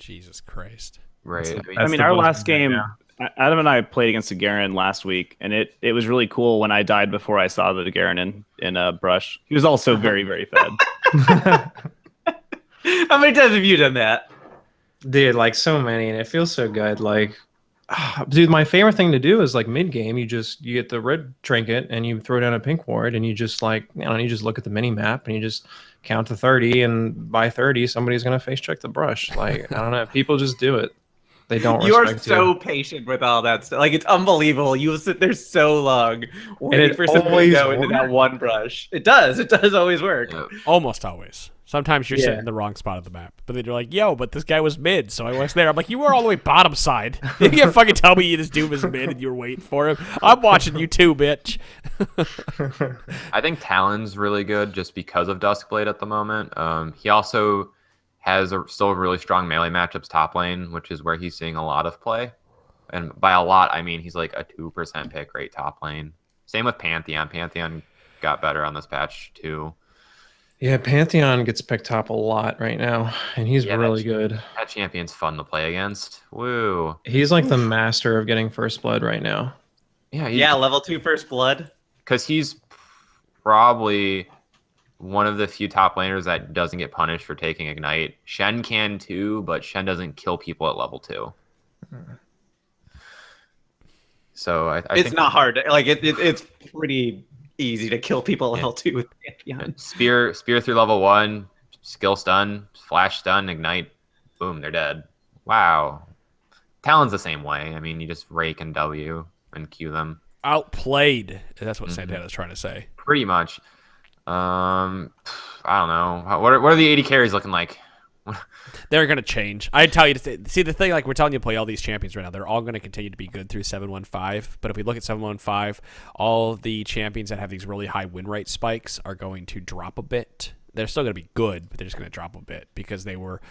Jesus Christ. right. I mean, the our buzzword last game, now. Adam and I played against a Garen last week, and it was really cool when I died before I saw the Garen in a brush. He was also very, very fed. How many times have you done that? Dude, like so many, and it feels so good. Like, dude, my favorite thing to do is like mid game. You get the red trinket and you throw down a pink ward, and you just you just look at the mini map and you just count to 30, and by 30, somebody's gonna face check the brush. Like, I don't know, people just do it. They don't. You are respect so patient with all that stuff. Like, it's unbelievable. You will sit there so long waiting it for something to always go into that one brush. It does. It does always work. Yeah. Almost always. Sometimes you're sitting in the wrong spot of the map. But then you're like, yo, but this guy was mid, so I was there. I'm like, you were all the way bottom side. You can't fucking tell me this dude was mid and you were waiting for him. I'm watching you too, bitch. I think Talon's really good just because of Duskblade at the moment. He also has still really strong melee matchups top lane, which is where he's seeing a lot of play. And by a lot, I mean he's like a 2% pick rate top lane. Same with Pantheon. Pantheon got better on this patch too. Yeah, Pantheon gets picked up a lot right now, and he's really good. That champion's fun to play against. Woo. He's like the master of getting first blood right now. Yeah, Level 2 first blood. because he's probably one of the few top laners that doesn't get punished for taking Ignite. Shen can too, but Shen doesn't kill people at level 2. So I It's think not hard. Like it's pretty easy to kill people at L2 with Pantheon. spear through level 1, skill stun, flash stun, ignite, boom, they're dead. Wow. Talon's the same way. I mean, you just rake and W and Q them. Outplayed. That's what Santana's trying to say. Pretty much. I don't know. What are the 80 carries looking like? They're going to change. I tell you to see the thing. Like we're telling you to play all these champions right now. They're all going to continue to be good through 715. But if we look at 715, all the champions that have these really high win rate spikes are going to drop a bit. They're still going to be good, but they're just going to drop a bit because they were.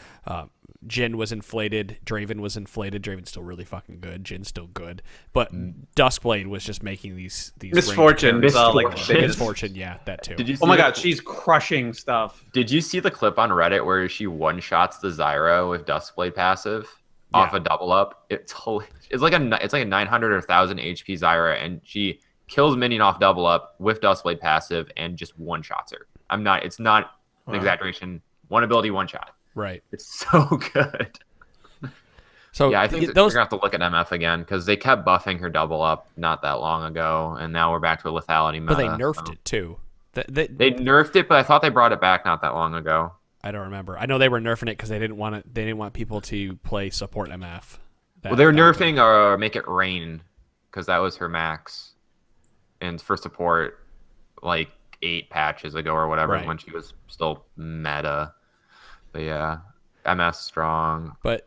Jhin was inflated. Draven was inflated. Draven's still really fucking good. Jin's still good. But Duskblade was just making these Misfortune. Misfortune, yeah, that too. Did you see Oh my god, she's crushing stuff. Did you see the clip on Reddit where she one-shots the Zyra with Duskblade passive off a double up? It's like a 900 or 1000 HP Zyra, and she kills minion off double up with Duskblade passive and just one-shots her. It's not an exaggeration. One ability, one shot. Right. It's so good. So yeah, I think we're gonna have to look at MF again because they kept buffing her double up not that long ago, and now we're back to a lethality meta. But they nerfed it too. They nerfed it, but I thought they brought it back not that long ago. I don't remember. I know they were nerfing it because they didn't want it. They didn't want people to play support MF. Well, they were nerfing or make it rain because that was her max, and for support, like 8 patches ago or whatever, when she was still meta. But yeah, MS strong. But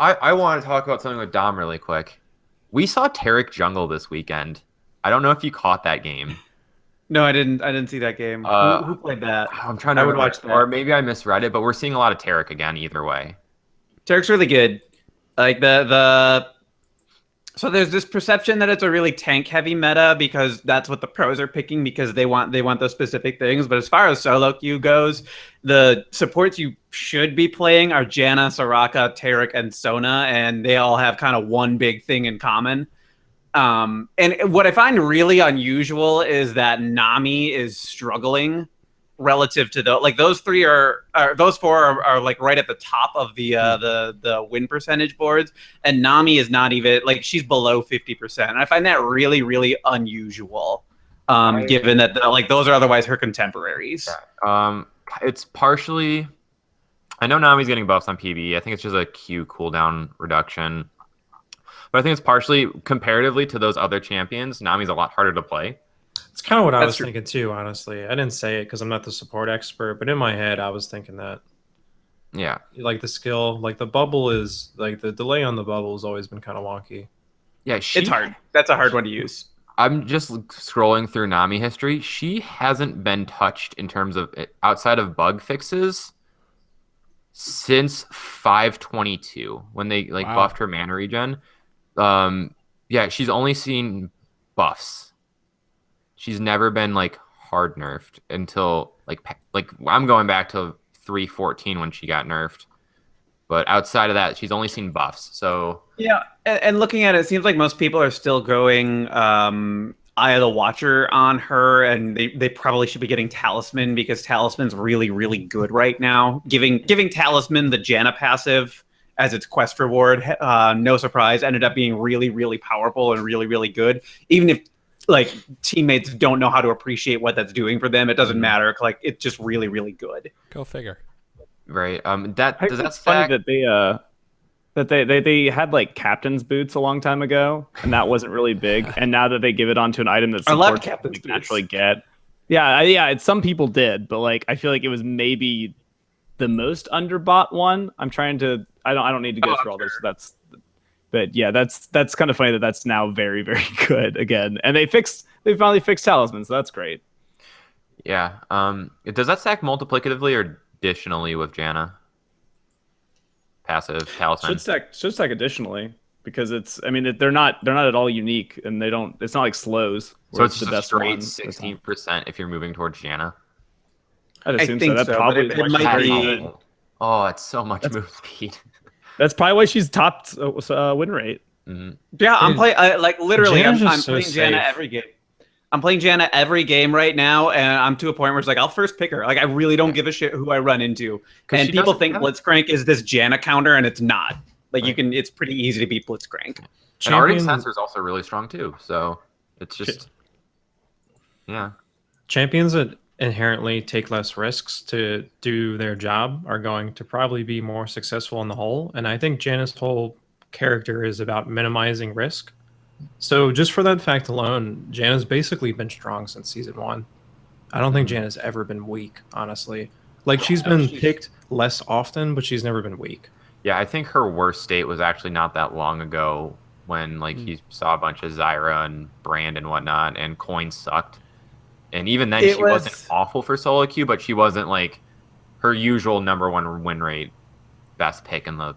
I want to talk about something with Dom really quick. We saw Taric jungle this weekend. I don't know if you caught that game. No, I didn't see that game. Who played that? I'm trying to remember, watch that. Or maybe I misread it, but we're seeing a lot of Taric again either way. Taric's really good. Like so there's this perception that it's a really tank heavy meta because that's what the pros are picking because they want those specific things. But as far as solo queue goes, the supports you should be playing are Janna, Soraka, Taric, and Sona, and they all have kind of one big thing in common. And what I find really unusual is that Nami is struggling relative to those three those four are like right at the top of the win percentage boards, and Nami is not even like she's below 50%. And I find that really, really unusual, given that those are otherwise her contemporaries. It's partially. I know Nami's getting buffs on PB. I think it's just a Q cooldown reduction. But I think it's partially comparatively to those other champions, Nami's a lot harder to play. It's kind of what I was thinking too, honestly. I didn't say it because I'm not the support expert, but in my head, I was thinking that. Yeah. Like the skill, like the bubble is, like the delay on the bubble has always been kind of wonky. Yeah, it's hard. That's a hard one to use. I'm just scrolling through Nami history. She hasn't been touched in terms of outside of bug fixes since 522 when they buffed her mana regen. Yeah, she's only seen buffs. She's never been hard nerfed until like I'm going back to 314 when she got nerfed. But outside of that, she's only seen buffs. So yeah, and looking at it, it seems like most people are still going Eye of the Watcher on her, and they probably should be getting Talisman because Talisman's really, really good right now. Giving Talisman the Janna passive as its quest reward, no surprise, ended up being really, really powerful and really, really good. Even if teammates don't know how to appreciate what that's doing for them, it doesn't matter. It's just really, really good. Go figure. Right. Does that funny that they had captain's boots a long time ago, and that wasn't really big. And now that they give it onto an item that supports captain's naturally get. Yeah, some people did, but I feel like it was maybe the most underbought one. I'm trying to. I don't need to go through all this. But yeah, that's kind of funny that's now very, very good again. And they finally fixed Talisman, so that's great. Yeah. Does that stack multiplicatively or additionally with Janna? Passive Talisman. Should stack additionally because they're not at all unique and they don't. It's not like slows. So it's the best straight 16% if you're moving towards Janna. I'd assume so. That probably it might be. Oh, it's so much move speed. That's probably why she's topped win rate. Mm-hmm. Yeah, I'm playing literally. I'm playing safe. Janna every game. I'm playing Janna every game right now, and I'm to a point where it's I'll first pick her. I really don't give a shit who I run into. And people think Blitzcrank is this Janna counter, and it's not. It's pretty easy to beat Blitzcrank. And Ardent Sensor is also really strong too. So it's just, yeah. Champions that inherently take less risks to do their job are going to probably be more successful in the whole. And I think Janna's whole character is about minimizing risk. So just for that fact alone, Janna's basically been strong since season 1. I don't think Janna's ever been weak, honestly. She's been picked less often, but she's never been weak. Yeah, I think her worst state was actually not that long ago when you saw a bunch of Zyra and Brand and whatnot, and Coin sucked. And even then, she wasn't awful for solo queue, but she wasn't her usual #1 win rate, best pick in the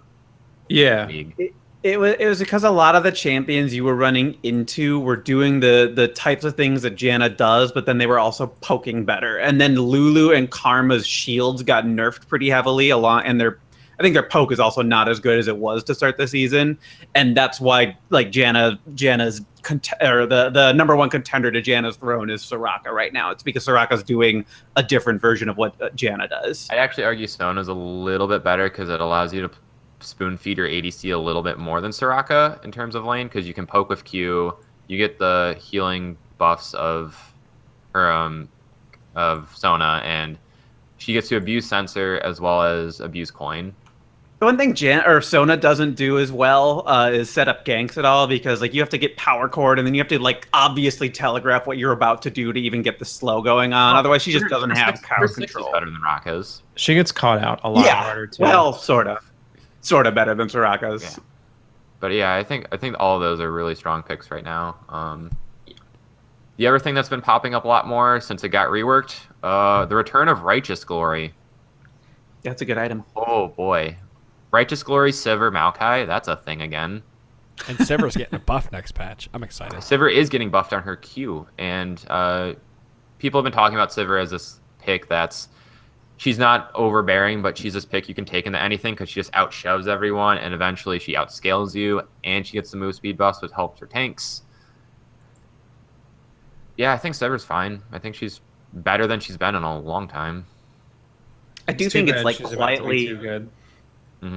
league. It was because a lot of the champions you were running into were doing the types of things that Janna does, but then they were also poking better. And then Lulu and Karma's shields got nerfed pretty heavily and I think their poke is also not as good as it was to start the season, and that's why Janna's the #1 contender to Janna's throne is Soraka right now. It's because Soraka's doing a different version of what Janna does. I'd actually argue Stone is a little bit better because it allows you to spoon feed your ADC a little bit more than Soraka in terms of lane because you can poke with Q, you get the healing buffs of Sona, and she gets to abuse Sensor as well as abuse Coin. The one thing Sona doesn't do as well is set up ganks at all because you have to get power cord and then you have to obviously telegraph what you're about to do to even get the slow going on. Otherwise, she just doesn't have power control. Is better than Raka's. She gets caught out a lot harder too. Well, sort of better than Soraka's. Yeah. But yeah, I think all of those are really strong picks right now. The other thing that's been popping up a lot more since it got reworked, the return of Righteous Glory. That's a good item. Oh boy. Righteous Glory, Sivir, Maokai, that's a thing again. And Sivir's getting a buff next patch. I'm excited. Sivir is getting buffed on her Q, and people have been talking about Sivir as this pick she's not overbearing, but she's this pick you can take into anything because she just outshoves everyone, and eventually she outscales you, and she gets the move speed buffs, which helps her tanks. Yeah, I think Sivir's fine. I think she's better than she's been in a long time. I do too think it's bad like she's about to be quietly. too good.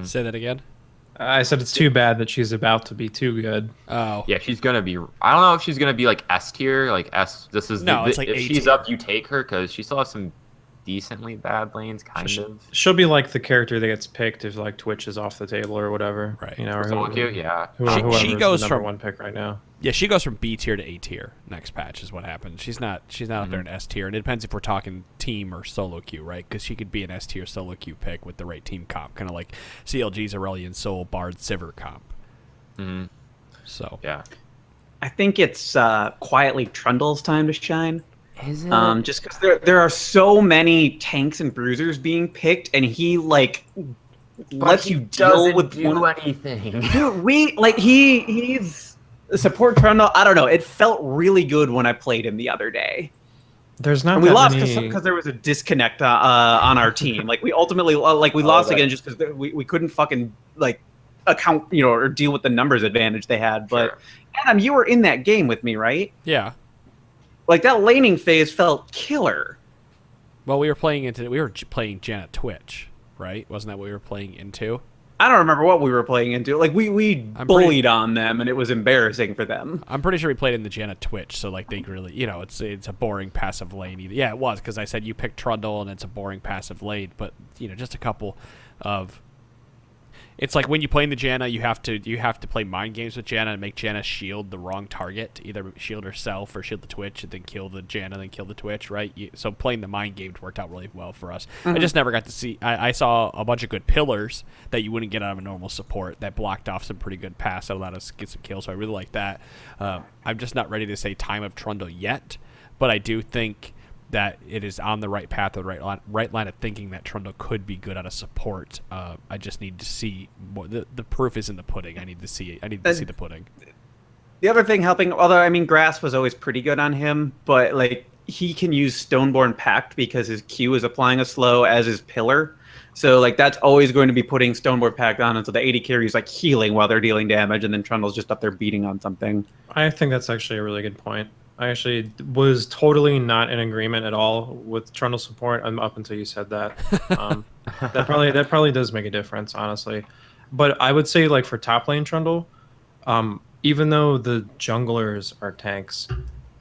Say that again. I said it's too bad that she's about to be too good. Oh, Yeah, she's gonna be. I don't know if she's gonna be like S tier, like S. This is No, it's like if A she's tier. up, you take her because she still has some decently bad lanes, kind of. She'll be like the character that gets picked if like Twitch is off the table or whatever. Right. You know, or Solo queue, yeah. She goes the number from- one pick right now. yeah, she goes from B tier to A tier next patch is what happens. She's not up there in S tier, and it depends if we're talking team or solo queue, right? Because she could be an S tier solo queue pick with the right team comp, kind of like CLG's Aurelion Soul Bard Sivir comp. Mhm. So Yeah. I think it's quietly Trundle's time to shine. Is Just because there are so many tanks and bruisers being picked, and he like lets you deal with anything. Dude, he's support Trundle. I don't know. It felt really good when I played him the other day. There's not And we that lost many. because there was a disconnect on our team. Like we ultimately we lost that- again just because we couldn't fucking like account or deal with the numbers advantage they had. But Sure. Adam, you were in that game with me, right? yeah. Like that laning phase felt killer. Well, we were playing Janet Twitch, right? Wasn't that what we were playing into? I don't remember what we were playing into. Like we I'm bullied on them, and it was embarrassing for them. I'm pretty sure we played in the Janet Twitch, so like they really, it's a boring passive lane. Yeah, it was because I said you picked Trundle and it's a boring passive lane, but just a couple of. It's like when you play in the Janna, you have to play mind games with Janna and make Janna shield the wrong target, either shield herself or shield the Twitch, and then kill the Janna, then kill the Twitch, right? So playing the mind games worked out really well for us. I just never got to see. I saw a bunch of good pillars that you wouldn't get out of a normal support that blocked off some pretty good pass that allowed us to get some kills. So I really like that. I'm just not ready to say time of Trundle yet, but I do think that it is on the right path or the right line of thinking that Trundle could be good at a support. I just need to see more. The proof is in the pudding. I need to see the pudding. The other thing helping, although I mean Grass was always pretty good on him, but like he can use Stoneborn Pact because his Q is applying a slow as his pillar. So like that's always going to be putting Stoneborn Pact on, and so the AD carry is like healing while they're dealing damage, and then Trundle's just up there beating on something. I think that's actually a really good point. I actually was totally not in agreement at all with Trundle support up until you said that. That probably does make a difference, honestly. But I would say like for top lane Trundle, even though the junglers are tanks,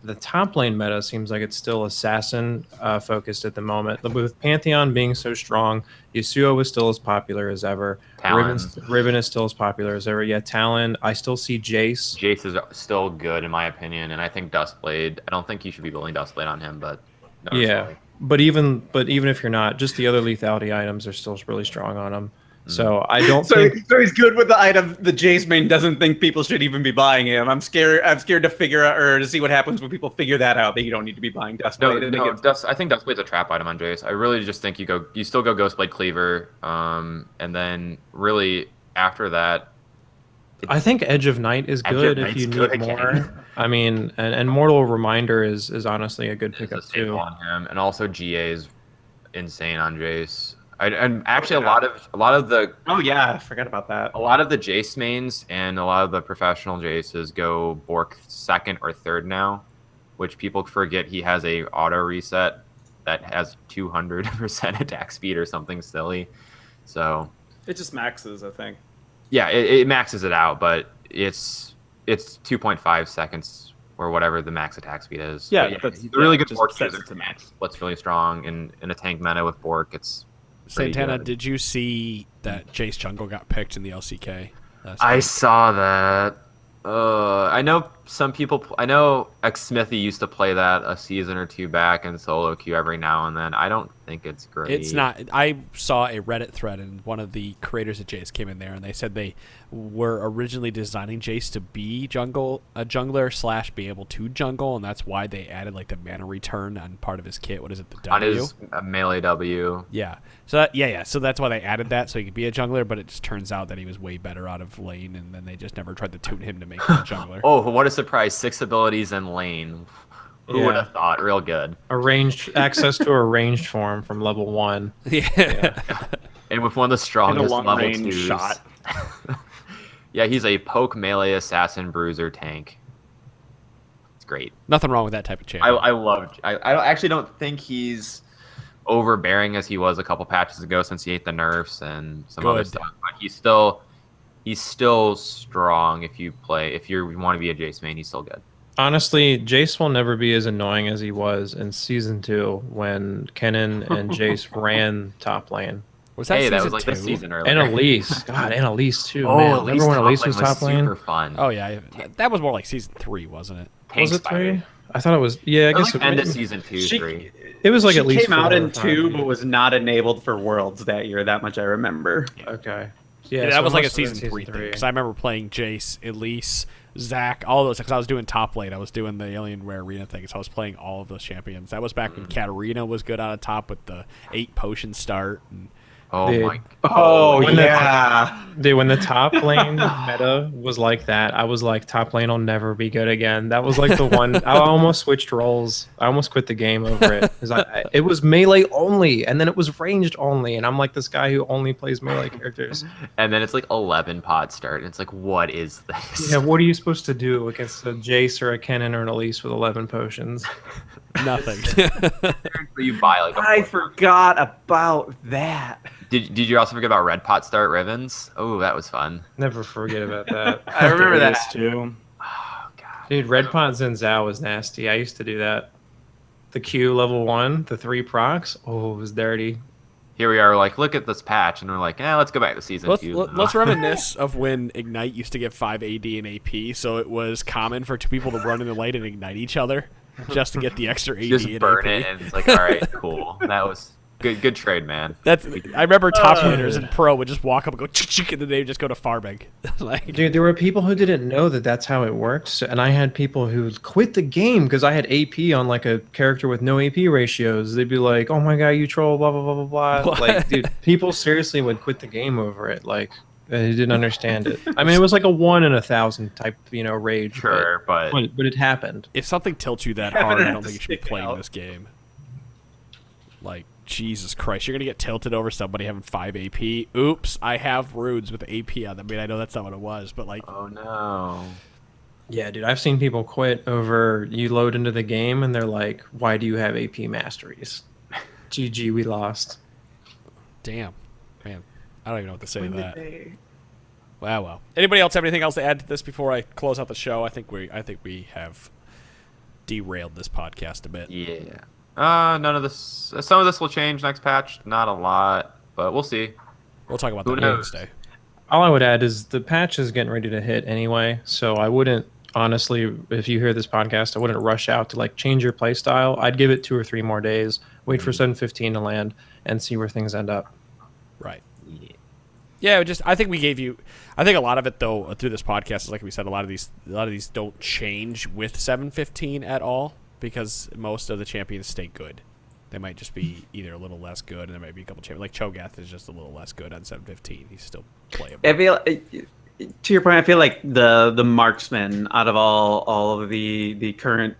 the top lane meta seems like it's still assassin focused at the moment. With Pantheon being so strong, Yasuo is still as popular as ever. Talon. Riven is still as popular as ever. Yeah, Talon. I still see Jace. Jace is still good in my opinion, and I think Dustblade. I don't think you should be building Dustblade on him, but no, Yeah, but even if you're not, just the other lethality items are still really strong on him. So I don't think. So he's good with the item. The Jace main doesn't think people should even be buying him. I'm scared to figure out or to see what happens when people figure that out that you don't need to be buying Dustblade. I think Dustblade's a trap item on Jace. I really just think you still go Ghostblade Cleaver, and then really after that. I think Edge of Night is good if you need more. I mean, and Mortal Reminder is honestly a good pickup too. On him, and also GA is insane on Jace. And actually, a lot of the Oh yeah, I forgot about that. a lot of the Jace mains and a lot of the professional Jaces go Bork second or third now, which people forget he has a auto reset that has 200% attack speed or something silly. So It just maxes, I think. yeah, it maxes it out, but it's 2.5 seconds or whatever the max attack speed is. Yeah, But he's a really good just Bork sets user. it to max. What's really strong in a tank meta with Bork, it's pretty Santana, good. did you see that Jace Jungle got picked in the LCK? I saw that. I know some people. I know Smithy used to play that a season or two back in solo queue every now and then. I don't think it's great. It's not. I saw a Reddit thread, and one of the creators of Jace came in there, and they said they were originally designing Jace to be a jungler / be able to jungle, and that's why they added like the mana return on part of his kit. What is it? The W. on his melee W. Yeah. So So that's why they added that, so he could be a jungler. But it just turns out that he was way better out of lane, and then they just never tried to tune him to make him a jungler. Oh, what a surprise! 6 abilities in lane. Who would Yeah. have thought? Real good. Access to a ranged form from level 1. Yeah. And with one of the strongest long level range 2s. shot. Yeah, he's a poke melee assassin bruiser tank. It's great. Nothing wrong with that type of champion. I actually don't think he's overbearing as he was a couple patches ago since he ate the nerfs and some other Good. stuff. But he's still strong if you want to be a Jace main, he's still good. Honestly, Jace will never be as annoying as he was in Season 2 when Kennen and Jace ran top lane. Was that That season was like the 2? season earlier. And Elise. God, and Elise too, man. Remember when Elise was top lane? super fun. Oh yeah, that was more like season 3, wasn't it? Tank Was it Spider. 3? I thought it was. Yeah, I It was guess like end of season 2, 3. it was like She at least came out 4 in or 5. 2, but was not enabled for Worlds that year. That much I remember. Okay. Yeah, so that it was like a must have been season 3 thing. Because I remember playing Jace, Elise, Zac, all those. Because I was doing top lane. I was doing the Alienware Arena thing. So I was playing all of those champions. That was back when Katarina was good out of top with the 8 potion start. And Oh Dude. my. Oh, When the- yeah. Dude, when the top lane meta was like that, I was like, top lane will never be good again. That was like the one. I almost switched roles. I almost quit the game over it. It was melee only, and then it was ranged only. And I'm like this guy who only plays melee characters. And then it's like 11 pod start, and it's like, what is this? Yeah, what are you supposed to do against a Jace or a Kennen or an Elise with 11 potions? nothing. You buy like. I forgot about that. Did you also forget about red pot start Rivens? Oh, that was fun. Never forget about that. I remember that. too. Oh god. Dude, Red Pot Zhao was nasty. I used to do that. The Q level 1, the 3 procs. Oh, it was dirty. Here we are, like, look at this patch, and we're like, let's go back to season 2. Let's reminisce of when Ignite used to give 5 AD and AP, so it was common for 2 people to run in the lane and ignite each other just to get the extra AD just and burn AP. it, and it's like, all right, cool. That was good trade, man. I remember top laners in pro would just walk up and go chick, and then they would just go to farming. Like, Dude, there were people who didn't know that that's how it works, and I had people who quit the game because I had AP on like a character with no AP ratios. They'd be like, "Oh my god, you troll!" Blah blah blah blah blah. What? Like, dude, people seriously would quit the game over it. Like, they didn't understand it. I mean, it was like a 1 in 1,000 type, rage. Sure, but but it happened. if something tilts you that Yeah, hard, but I it don't has think you to should be stick playing out. this game. Like, Jesus Christ, you're gonna get tilted over somebody having 5 AP. Oops, I have runes with AP on them. I mean, I know that's not what it was, but like, oh no. Yeah, dude, I've seen people quit over you load into the game and they're like, "Why do you have AP masteries?" GG, we lost. damn, man, I don't even know what to say to that. Well. Anybody else have anything else to add to this before I close out the show? I think we have derailed this podcast a bit. Yeah. None of this. Some of this will change next patch. Not a lot, but we'll see. We'll talk about Who that knows? Wednesday. All I would add is the patch is getting ready to hit anyway, so I wouldn't honestly, if you hear this podcast, I wouldn't rush out to like change your play style. I'd give it 2 or 3 more days, wait for 7:15 to land, and see where things end up. Right. Yeah. Yeah, I think we gave you. I think a lot of it though through this podcast is like we said. A lot of these don't change with 7:15 at all because most of the champions stay good. They might just be either a little less good, and there might be a couple champions. Like Cho'Gath is just a little less good on 7:15. He's still playable. I feel, to your point, I feel like the marksman out of all of the current,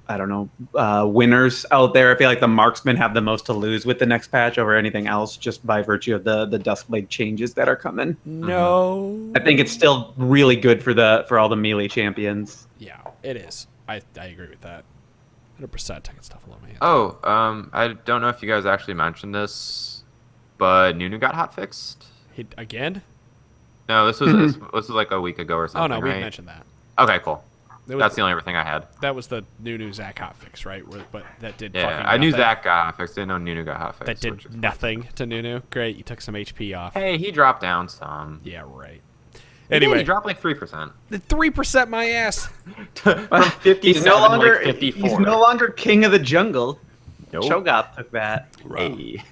I don't know, winners out there, I feel like the marksmen have the most to lose with the next patch over anything else, just by virtue of the Duskblade changes that are coming. No. I think it's still really good for all the melee champions. Yeah, it is. I agree with that. 100% taking stuff along my hands. Oh, I don't know if you guys actually mentioned this, but Nunu got hotfixed. Again? No, this was this was like a week ago or Oh something. no, we right? mentioned that. Okay, cool. That's the only other thing I had. That was the new Zac hotfix, right? But that did. Yeah, fucking I knew nothing. Zach got hotfixed. I didn't know Nunu got hotfixed. That did nothing to Nunu. Great, you took some HP off. Hey, he dropped down some. Yeah, right. Yeah, Anyway, he dropped like 3%. 3% my ass. From 57 He's no longer to like 54. he's no longer king of the jungle. Nope. Cho'Gath took that. Hey.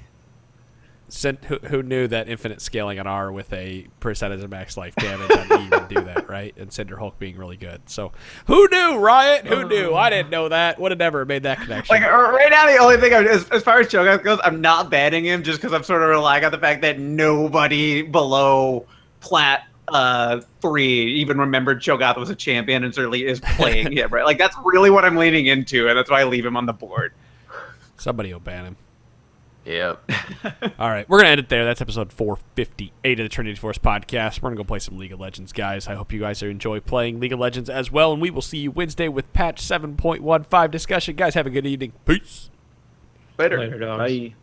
Who knew that infinite scaling on R with a percentage of max life damage on E would do that, right? And Cinder Hulk being really good. So, who knew, Riot? Who knew? I didn't know that. Would have never made that connection. Like right now, the only thing as far as Cho'Gath goes, I'm not banning him just because I'm sort of relying on the fact that nobody below Plat 3 even remembered Cho'Gath was a champion and certainly is playing him, right? Like that's really what I'm leaning into, and that's why I leave him on the board. Somebody will ban him. Yep. All right, we're going to end it there. That's episode 458 of the Trinity Force podcast. We're going to go play some League of Legends, guys. I hope you guys enjoy playing League of Legends as well, and we will see you Wednesday with patch 7.15 discussion. Guys, have a good evening. Peace. Later. Later, dogs. Bye.